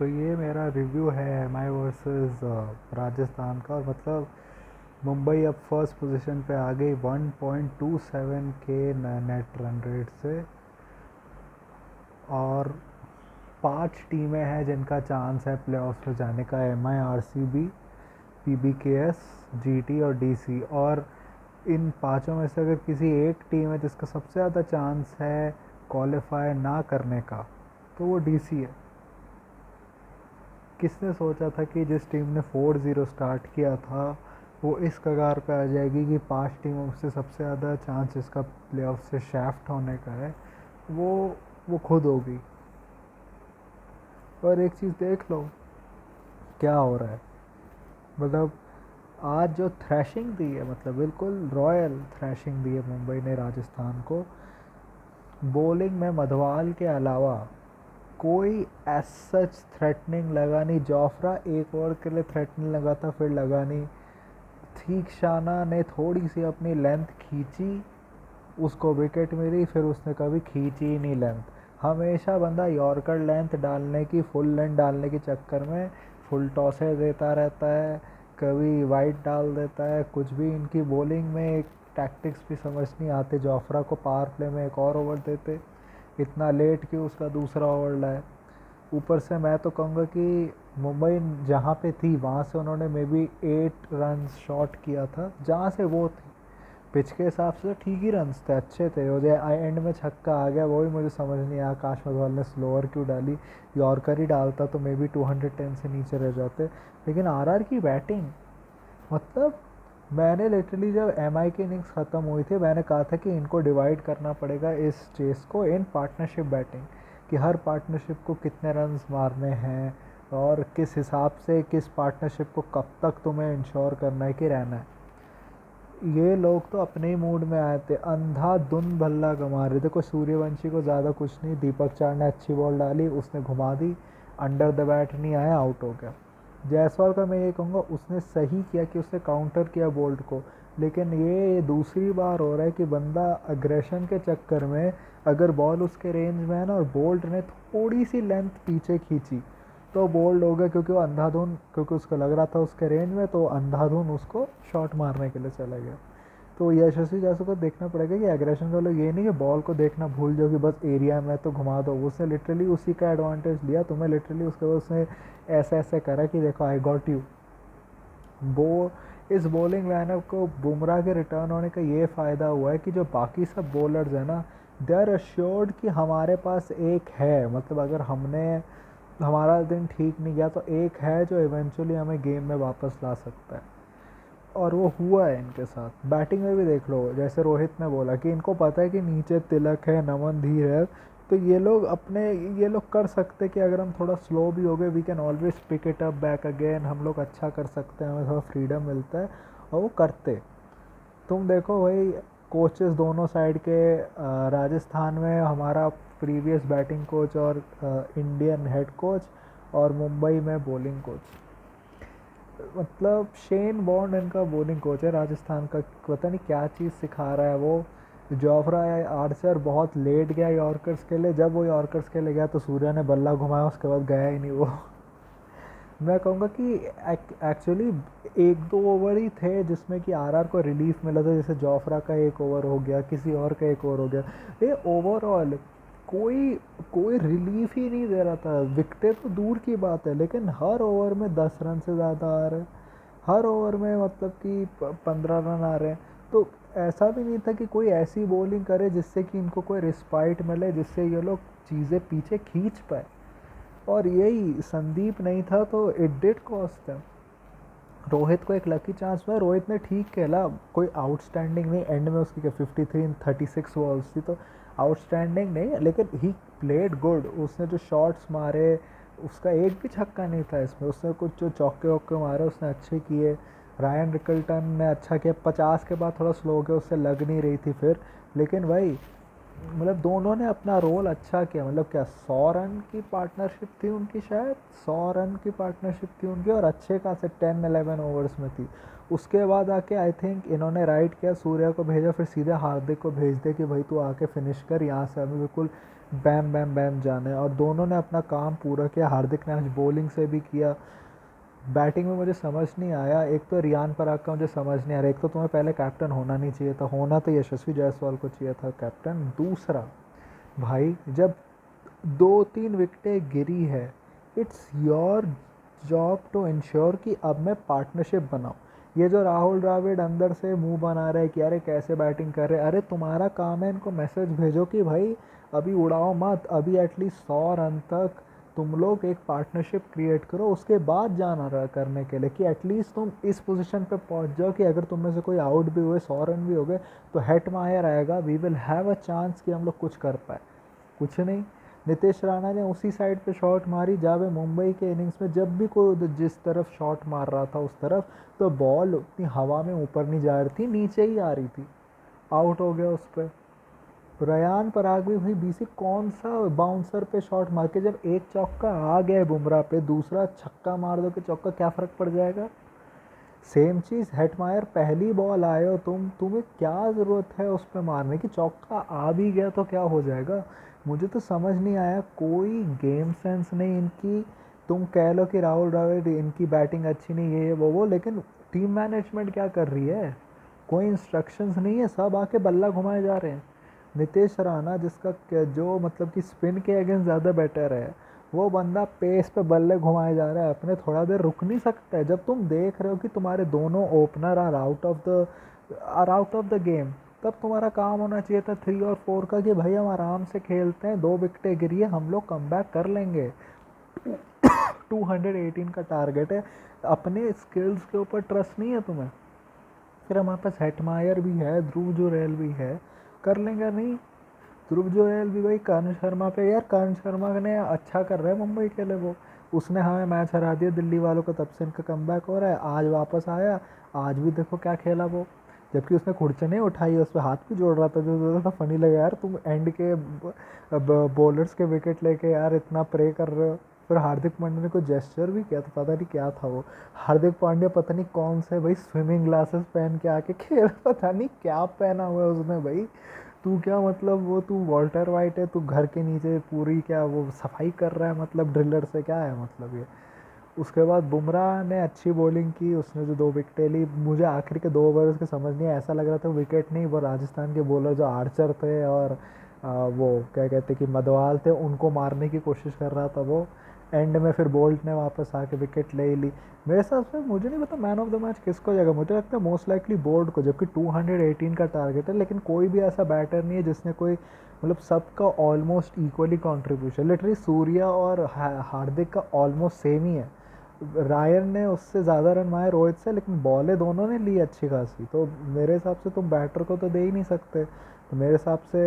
तो ये मेरा रिव्यू है एमआई वर्सेस राजस्थान का। और मतलब मुंबई अब फर्स्ट पोजीशन पे आ गई 1.27 के नेट रन रेट से। और 5 टीमें हैं जिनका चांस है प्लेऑफ्स में जाने का: एमआई, आरसीबी, पीबीकेएस, जीटी और डीसी। और इन पांचों में से अगर किसी एक टीम है जिसका सबसे ज़्यादा चांस है क्वालिफाई ना करने का, तो वो डीसी है। किसने सोचा था कि जिस टीम ने 4-0 स्टार्ट किया था वो इस कगार पे आ जाएगी कि 5 टीमों से सबसे ज़्यादा चांस इसका प्लेऑफ से शाफ्ट होने का है, वो वो खुद होगी। और एक चीज़ देख लो क्या हो रहा है। मतलब आज जो थ्रैशिंग दी है, मतलब बिल्कुल रॉयल थ्रैशिंग दी है मुंबई ने राजस्थान को। बॉलिंग में मधवाल के अलावा कोई एज सच थ्रेटनिंग लगा नहीं। जोफ्रा एक ओवर के लिए थ्रेटनिंग लगा था, फिर लगा नहीं। थीक्षाना ने थोड़ी सी अपनी लेंथ खींची, उसको विकेट मिली, फिर उसने कभी खींची ही नहीं लेंथ। हमेशा बंदा यॉर्कर लेंथ डालने की, फुल लेंथ डालने के चक्कर में फुल टॉसें देता रहता है, कभी वाइड डाल देता है। कुछ भी इनकी बॉलिंग में एक टैक्टिक्स भी समझ नहीं आते। जोफ्रा को पावर प्ले में एक और ओवर देते, इतना लेट क्यों उसका दूसरा ओवर लाए। ऊपर से मैं तो कहूँगा कि मुंबई जहाँ पे थी वहाँ से उन्होंने मे बी 8 रन शॉट किया था जहाँ से वो थी। पिच के हिसाब से ठीक ही रन्स थे, अच्छे थे। वो जो एंड में छक्का आ गया वो भी मुझे समझ नहीं आया आकाश मधवाल ने स्लोअर क्यों डाली। यॉर्कर ही डालता तो मे बी 210 से नीचे रह जाते। लेकिन आरआर की बैटिंग, मतलब मैंने लिटरली जब एमआई की इनिंग्स ख़त्म हुई थी मैंने कहा था कि इनको डिवाइड करना पड़ेगा इस चेस को इन पार्टनरशिप बैटिंग, कि हर पार्टनरशिप को कितने रन्स मारने हैं और किस हिसाब से किस पार्टनरशिप को कब तक तुम्हें इंश्योर करना है कि रहना है। ये लोग तो अपने ही मूड में आए थे, अंधाधुंध भल्ला कमा रहे थे। कोई सूर्यवंशी को ज़्यादा कुछ नहीं, दीपक चार ने अच्छी बॉल डाली, उसने घुमा दी, अंडर द बैट नहीं आया, आउट हो गया। जायसवाल का मैं ये कहूँगा उसने सही किया कि उसने काउंटर किया बोल्ट को। लेकिन ये दूसरी बार हो रहा है कि बंदा अग्रेशन के चक्कर में अगर बॉल उसके रेंज में है ना और बोल्ट ने थोड़ी सी लेंथ पीछे खींची तो बोल्ड हो गया, क्योंकि वो अंधाधुन, क्योंकि उसको लग रहा था उसके रेंज में, तो अंधाधुन उसको शॉट मारने के लिए चला गया। तो यशस्वी जायसवाल को देखना पड़ेगा कि एग्रेशन का लोग ये नहीं कि बॉल को देखना भूल जाओ कि बस एरिया में तो घुमा दो। उसने लिटरली उसी का एडवांटेज लिया, तुम्हें लिटरली उसके बाद उसने ऐसे ऐसे करा कि देखो आई गॉट यू। वो इस बॉलिंग लाइनअप को बुमराह के रिटर्न होने का ये फ़ायदा हुआ है कि जो बाकी सब बॉलर्स हैं ना, दे आर अश्योर्ड कि हमारे पास एक है। मतलब अगर हमने हमारा दिन ठीक नहीं गया तो एक है जो इवेंचुअली हमें गेम में वापस ला सकता है। और वो हुआ है इनके साथ। बैटिंग में भी देख लो, जैसे रोहित ने बोला कि इनको पता है कि नीचे तिलक है, नमन धीर है, तो ये लोग अपने ये लोग कर सकते कि अगर हम थोड़ा स्लो भी हो गए we can always pick it up back again, हम लोग अच्छा कर सकते हैं, हमें थोड़ा फ्रीडम मिलता है। और वो करते। तुम देखो भाई, कोचेस दोनों साइड के, राजस्थान में हमारा प्रीवियस बैटिंग कोच और इंडियन हेड कोच, और मुंबई में बॉलिंग कोच। मतलब शेन बॉन्ड इनका बॉलिंग कोच है राजस्थान का। पता नहीं क्या चीज़ सिखा रहा है वो। जोफ्रा आर्चर बहुत लेट गया यॉर्कर्स के लिए, जब वो यॉर्कर्स के लिए गया तो सूर्या ने बल्ला घुमाया, उसके बाद गया ही नहीं वो। मैं कहूँगा कि एक्चुअली 1-2 ओवर ही थे जिसमें कि आरआर को रिलीफ मिला था, जैसे जोफ्रा का एक ओवर हो गया, किसी और का एक ओवर हो गया। ये ओवरऑल कोई कोई रिलीफ ही नहीं दे रहा था। विकटें तो दूर की बात है, लेकिन हर ओवर में 10 रन से ज़्यादा आ रहे हैं, हर ओवर में मतलब कि 15 रन आ रहे हैं। तो ऐसा भी नहीं था कि कोई ऐसी बॉलिंग करे जिससे कि इनको कोई रिस्पाइट मिले, जिससे ये लोग चीज़ें पीछे खींच पाए। और यही संदीप नहीं था तो it did cost them. Rohit को एक लकी चांस में रोहित ने ठीक खेला, कोई आउटस्टैंडिंग नहीं। एंड में उसकी क्या 53-36 बॉल्स थी, तो आउटस्टैंडिंग नहीं, लेकिन ही प्लेड गुड। उसने जो शॉट्स मारे, उसका एक भी छक्का नहीं था इसमें। उसने कुछ जो चौके वौके मारे उसने अच्छे किए। रायन रिकल्टन ने अच्छा किया, 50 के बाद थोड़ा स्लो हो गया, उससे लग नहीं रही थी फिर। लेकिन भाई मतलब दोनों ने अपना रोल अच्छा किया। मतलब क्या 100 रन की पार्टनरशिप थी उनकी, शायद 100 रन की पार्टनरशिप थी उनकी, और अच्छे खासे 10-11 ओवर्स में थी। उसके बाद आके आई थिंक इन्होंने राइट किया, सूर्या को भेजा, फिर सीधे हार्दिक को भेज दे कि भाई तू आके फिनिश कर, यहाँ से हमें बिल्कुल बैम बैम बैम जाने, और दोनों ने अपना काम पूरा किया। हार्दिक ने आज बॉलिंग से भी किया। बैटिंग में मुझे समझ नहीं आया, एक तो रियान पराग का मुझे समझ नहीं आ रहा, एक तो तुम्हें पहले कैप्टन होना नहीं चाहिए था, होना तो यशस्वी जायसवाल को चाहिए था कैप्टन। दूसरा भाई, जब 2-3 विकेटें गिरी है, it's your job to ensure कि अब मैं पार्टनरशिप बनाऊँ। ये जो राहुल द्रविड़ अंदर से मुंह बना रहे हैं कि अरे कैसे बैटिंग कर रहे हैं, अरे तुम्हारा काम है इनको मैसेज भेजो कि भाई अभी उड़ाओ मत, अभी एटलीस्ट 100 रन तक तुम लोग एक पार्टनरशिप क्रिएट करो, उसके बाद जाना रहा करने के लिए कि एटलीस्ट तुम इस पोजीशन पे पहुंच जाओ कि अगर तुम में से कोई आउट भी हुए, 100 रन भी हो गए, तो हेटमायर आएगा, we will have a chance कि हम लोग कुछ कर पाए। कुछ नहीं। नितेश राणा ने उसी साइड पे शॉट मारी जहाँ पे मुंबई के इनिंग्स में जब भी कोई जिस तरफ शॉट मार रहा था उस तरफ, तो बॉल उतनी हवा में ऊपर नहीं जा रही थी, नीचे ही आ रही थी। आउट हो गया उस पर। रयान पराग भी भाई बीसी कौन सा बाउंसर पे शॉट मार के, जब एक चौका आ गया बुमराह पे, दूसरा छक्का मार दो कि चौका, क्या फ़र्क पड़ जाएगा। सेम चीज़ हेटमायर, पहली बॉल आए हो तुम्हें क्या ज़रूरत है उस पर मारने की, चौका आ भी गया तो क्या हो जाएगा। मुझे तो समझ नहीं आया, कोई गेम सेंस नहीं इनकी। तुम कह लो कि राहुल द्रविड़ इनकी बैटिंग अच्छी नहीं है, ये वो, लेकिन टीम मैनेजमेंट क्या कर रही है, कोई इंस्ट्रक्शंस नहीं है, सब आके बल्ला घुमाए जा रहे हैं। नितेश राणा जिसका जो मतलब कि स्पिन के अगेंस्ट ज़्यादा बेटर है, वो बंदा पेस पे बल्ले घुमाए जा रहा है, अपने थोड़ा देर रुक नहीं सकता है। जब तुम देख रहे हो कि तुम्हारे दोनों opener are out of the game, तब तुम्हारा काम होना चाहिए था 3 और 4 का कि भाई हम आराम से खेलते हैं, 2 विकेटें गिरी है, हम लोग कम कर लेंगे। 218 का टारगेट है, अपने स्किल्स के ऊपर ट्रस्ट नहीं है तुम्हें। फिर हमारे पास हेटमायर भी है, ध्रुव जुरैल भी है, कर लेंगे नहीं। ध्रुव जुरैल भी भाई कर्ण शर्मा पे, यार कर्ण शर्मा ने अच्छा कर रहा है मुंबई के लिए, वो उसने हमें मैच हरा दिया दिल्ली वालों को, तब से इनका कमबैक हो रहा है, आज वापस आया, आज भी देखो क्या खेला वो। जबकि उसने खुरचने उठाई, उस पर हाथ भी जोड़ रहा था, जो थोड़ा फनी लगा यार, तुम एंड के बॉलर्स के विकेट लेके यार इतना प्रे कर रहे हो। फिर हार्दिक पांड्या ने कोई जेस्चर भी किया था, पता नहीं क्या था वो। हार्दिक पांड्या पता नहीं कौन से भाई स्विमिंग ग्लासेस पहन के आके खेल, पता नहीं क्या पहना हुआ है उसने भाई। तू क्या मतलब, वो तू वॉल्टर वाइट है, तू घर के नीचे पूरी क्या वो सफाई कर रहा है, मतलब ड्रिलर से, क्या है मतलब ये। उसके बाद बुमराह ने अच्छी बॉलिंग की, उसने जो 2 विकेटें ली, मुझे आखिर के 2 ओवर के समझ नहीं आया, ऐसा लग रहा था विकेट नहीं, वो राजस्थान के बॉलर जो आर्चर थे और वो क्या कहते कि मदवाल थे, उनको मारने की कोशिश कर रहा था वो। एंड में फिर बोल्ट ने वापस आके विकेट ले ली। मेरे हिसाब से मुझे नहीं पता मैन ऑफ द मैच किसको जाएगा, मुझे लगता है मोस्ट लाइकली बोल्ट को, जबकि 218 का टारगेट है, लेकिन कोई भी ऐसा बैटर नहीं है जिसने कोई मतलब सबका almost equally contribution, literally Surya और हार्दिक का ऑलमोस्ट सेम ही है। रायन ने उससे ज़्यादा रन मारे रोहित से, लेकिन बॉलें दोनों ने ली अच्छी खासी, तो मेरे हिसाब से तुम बैटर को तो दे ही नहीं सकते। तो मेरे हिसाब से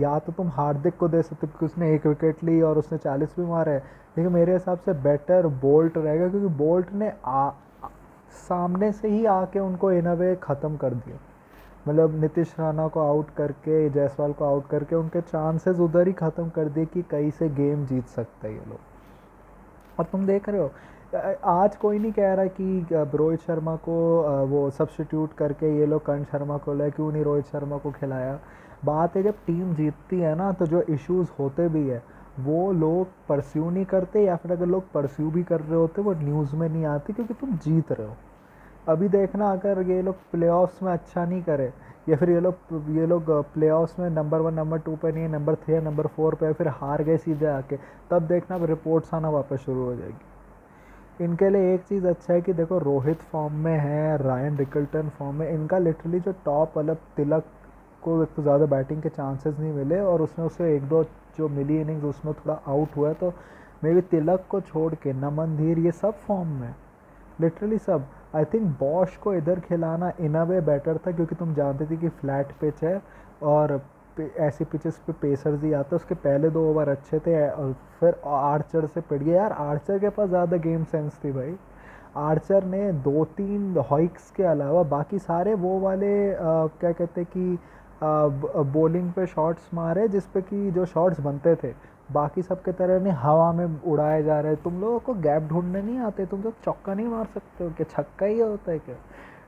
या तो तुम हार्दिक को दे सकते क्योंकि उसने 1 विकेट ली और उसने 40 भी मारे, लेकिन मेरे हिसाब से बेटर बोल्ट रहेगा, क्योंकि बोल्ट ने सामने से ही आके उनको इन अ वे ख़त्म कर दिया। मतलब नीतीश राणा को आउट करके, जायसवाल को आउट करके उनके चांसेस उधर ही ख़त्म कर दिए कि कहीं से गेम जीत सकते हैं ये लोग। और तुम देख रहे हो, आज कोई नहीं कह रहा कि रोहित शर्मा को वो सब्स्टिट्यूट करके ये लोग कर्ण शर्मा को ले, क्यों नहीं रोहित शर्मा को खिलाया। बात है जब टीम जीतती है ना, तो जो इश्यूज होते भी है वो लोग परस्यू नहीं करते, या फिर अगर लोग परस्यू भी कर रहे होते वो न्यूज़ में नहीं आती, क्योंकि तुम जीत रहे हो। अभी देखना, अगर ये लोग प्लेऑफ्स में अच्छा नहीं करे, या फिर ये लोग प्लेऑफ्स में नंबर 1 नंबर 2 पे नहीं, नंबर 3 या नंबर 4 पे, फिर हार गए सीधे आके, तब देखना रिपोर्ट्स आना वापस शुरू हो जाएगी। इनके लिए एक चीज़ अच्छा है कि देखो रोहित फॉर्म में है, रायन रिकल्टन फॉर्म में, इनका लिटरली जो टॉप मतलब तिलक को एक तो ज़्यादा बैटिंग के चांसेस नहीं मिले, और उसमें उसे 1-2 जो मिली इनिंग्स उसमें थोड़ा आउट हुआ है, तो मे बी तिलक को छोड़ के नमन धीर ये सब फॉर्म में, लिटरली सब। आई थिंक बॉश को इधर खिलाना इन अ वे बेटर था, क्योंकि तुम जानते थे कि फ्लैट पिच है, और ऐसी पिचेस पे पेसर्स ही आते, उसके पहले 2 ओवर अच्छे थे, और फिर आर्चर से पिट गया यार, आर्चर के पास ज़्यादा गेम सेंस थी भाई। आर्चर ने 2-3 हॉइक्स के अलावा बाकी सारे वो वाले क्या कहते कि बॉलिंग पे शॉट्स मारे, जिस पे कि जो शॉट्स बनते थे, बाकी सब के तरह नहीं हवा में उड़ाए जा रहे। तुम लोगों को गैप ढूंढने नहीं आते, तुम लोग चौका नहीं मार सकते हो क्या, छक्का ही होता है क्या।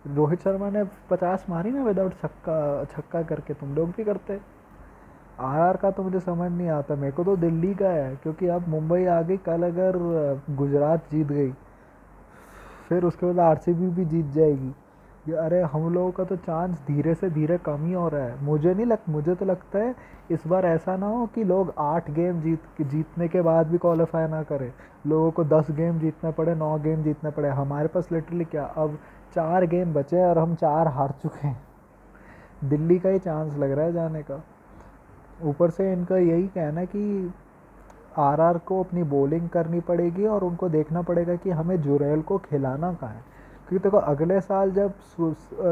रोहित शर्मा ने 50 मारी ना विदाउट छक्का, छक्का करके, तुम लोग भी करते। आरआर का तो मुझे समझ नहीं आता, मेरे को तो दिल्ली का है, क्योंकि अब मुंबई आ गई, कल अगर गुजरात जीत गई फिर उसके बाद आरसीबी भी जीत जाएगी। अरे हम लोगों का तो चांस धीरे से धीरे कम ही हो रहा है। मुझे तो लगता है इस बार ऐसा ना हो कि लोग 8 गेम जीतने के बाद भी क्वालिफाई ना करें, लोगों को 10 गेम जीतना पड़े, 9 गेम जीतना पड़े। हमारे पास लिटरली क्या अब 4 गेम बचे हैं और हम 4 हार चुके हैं। दिल्ली का ही चांस लग रहा है जाने का। ऊपर से इनका यही कहना है कि आरआर को अपनी बॉलिंग करनी पड़ेगी और उनको देखना पड़ेगा कि हमें जुरैल को खिलाना कहाँ है। क्योंकि देखो अगले साल जब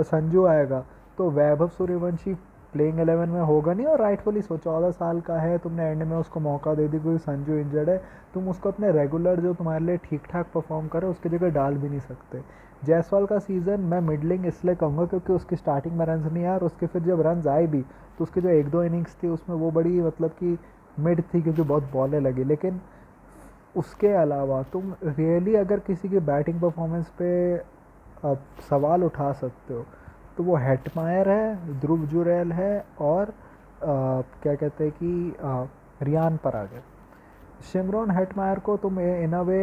संजू आएगा तो वैभव सूर्यवंशी प्लेइंग 11 में होगा नहीं, और राइटफुली सो 14 साल का है, तुमने एंड में उसको मौका दे दी क्योंकि संजू इंजर्ड है, तुम उसको अपने रेगुलर जो तुम्हारे लिए ठीक ठाक परफॉर्म करे उसकी जगह डाल भी नहीं सकते। जायसवाल का सीज़न मैं मिडलिंग इसलिए कहूँगा क्योंकि उसकी स्टार्टिंग में रन नहीं आया, और उसके फिर जब रन आए भी तो उसकी जो 1-2 इनिंग्स थी उसमें वो बड़ी मतलब कि मिड थी क्योंकि बहुत बॉलें लगी। लेकिन उसके अलावा तुम रियली अगर किसी की बैटिंग परफॉर्मेंस पे सवाल उठा सकते हो तो वो हेटमायर है, ध्रुव जुरैल है, और क्या कहते हैं कि रियान पराग है। शिमरॉन हेटमायर को तुम इन अ वे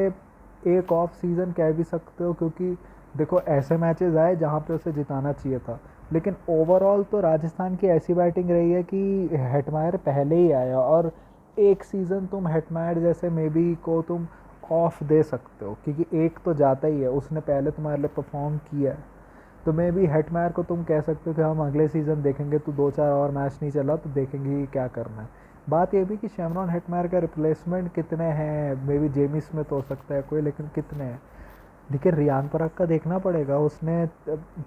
एक ऑफ सीज़न कह भी सकते हो, क्योंकि देखो ऐसे मैचेस आए जहाँ पे उसे जिताना चाहिए था, लेकिन ओवरऑल तो राजस्थान की ऐसी बैटिंग रही है कि हेटमायर पहले ही आया, और एक सीज़न तुम हेटमायर जैसे मे बी को तुम ऑफ दे सकते हो क्योंकि एक तो जाता ही है, उसने पहले तुम्हारे लिए परफॉर्म किया है। तो मे बी हेटमायर को तुम कह सकते हो कि हम अगले सीज़न देखेंगे, तो 2-4 और मैच नहीं चला तो देखेंगे कि क्या करना है। बात ये भी कि शेमरॉन हेटमायर का रिप्लेसमेंट कितने हैं, मे बी जेमी स्मिथ हो सकता है कोई, लेकिन कितने हैं। लेकिन रियान पराग का देखना पड़ेगा, उसने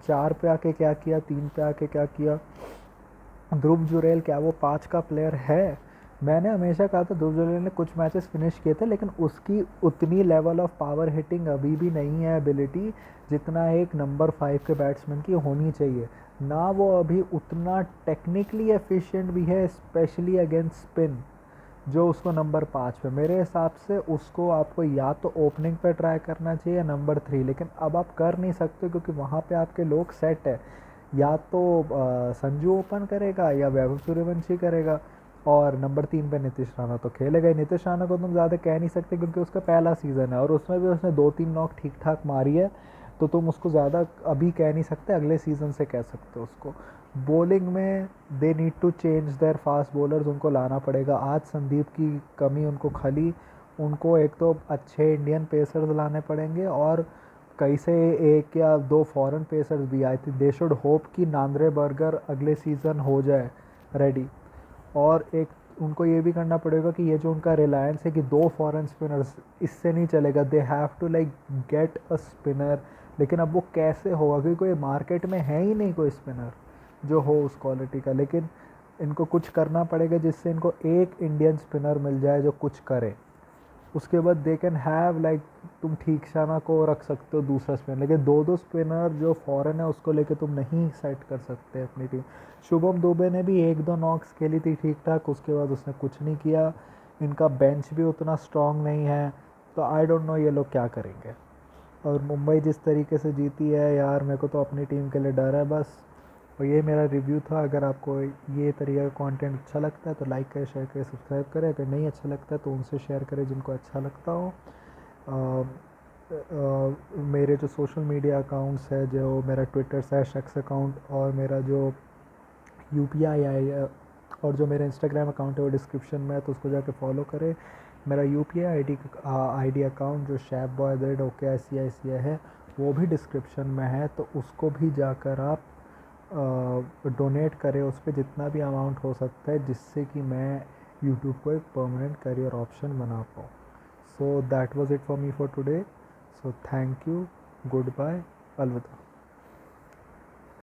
4 पे आके क्या किया, 3 पे आके क्या किया। ध्रुव जुरैल क्या वो 5 का प्लेयर है? मैंने हमेशा कहा था ध्रुव जुरैल ने कुछ मैचेस फिनिश किए थे, लेकिन उसकी उतनी लेवल ऑफ पावर हिटिंग अभी भी नहीं है एबिलिटी जितना एक नंबर 5 के बैट्समैन की होनी चाहिए। ना वो अभी उतना टेक्निकली एफिशिएंट भी है, स्पेशली अगेंस्ट स्पिन, जो उसको नंबर 5 पे मेरे हिसाब से उसको आपको या तो ओपनिंग पे ट्राई करना चाहिए या नंबर 3, लेकिन अब आप कर नहीं सकते क्योंकि वहाँ पे आपके लोग सेट है। या तो संजू ओपन करेगा या वैभव सूर्यवंशी करेगा, और नंबर 3 पे नीतीश राणा तो खेलेगा ही। नीतीश राणा को तुम ज़्यादा कह नहीं सकते क्योंकि उसका पहला सीज़न है और उसमें भी उसने 2-3 नॉक ठीक ठाक मारी है, तो तुम उसको ज़्यादा अभी कह नहीं सकते, अगले सीज़न से कह सकते हो उसको। बॉलिंग में they need to change their fast bowlers, उनको लाना पड़ेगा। आज संदीप की कमी उनको खली, उनको एक तो अच्छे इंडियन पेसर्स लाने पड़ेंगे और कई से 1 या 2 फॉरेन पेसर्स भी आए थे। दे शुड होप कि नांद्रे बर्गर अगले सीज़न हो जाए रेडी। और एक उनको ये भी करना पड़ेगा कि ये जो उनका रिलायंस है कि 2 फॉरेन स्पिनर्स, इससे नहीं चलेगा। They have to like get a spinner, लेकिन अब वो कैसे होगा क्योंकि कोई मार्केट में है ही नहीं कोई स्पिनर जो हो उस क्वालिटी का। लेकिन इनको कुछ करना पड़ेगा जिससे इनको एक इंडियन स्पिनर मिल जाए जो कुछ करे। उसके बाद दे कैन हैव लाइक, तुम ठीक शाना को रख सकते हो दूसरा स्पिनर, लेकिन 2-2 स्पिनर जो फॉरेन है उसको लेके तुम नहीं सेट कर सकते अपनी टीम। शुभम दुबे ने भी 1-2 नॉक्स खेली थी ठीक ठाक, उसके बाद उसने कुछ नहीं किया। इनका बेंच भी उतना स्ट्रांग नहीं है, तो आई डोंट नो ये लोग क्या करेंगे। और मुंबई जिस तरीके से जीती है यार, मेरे को तो अपनी टीम के लिए डर है बस। और ये मेरा रिव्यू था। अगर आपको ये तरीका का कंटेंट अच्छा लगता है तो लाइक करें, शेयर करें, सब्सक्राइब करें। अगर नहीं अच्छा लगता है तो उनसे शेयर करें जिनको अच्छा लगता हो। मेरे जो सोशल मीडिया अकाउंट्स है, जो मेरा ट्विटर से शख्स अकाउंट और मेरा जो यूपीआई है और जो मेरा इंस्टाग्राम अकाउंट है वो डिस्क्रिप्शन में है, तो उसको जाके फॉलो करें। मेरा यूपीआई आईडी अकाउंट जो shapboy@OKICICI है वो भी डिस्क्रिप्शन में है, तो उसको भी जाकर आप डोनेट करें उस पर जितना भी अमाउंट हो सकता है, जिससे कि मैं यूट्यूब को एक परमानेंट करियर ऑप्शन बना पाऊँ। So that was it for me for today. So thank you, good bye, अलविदा।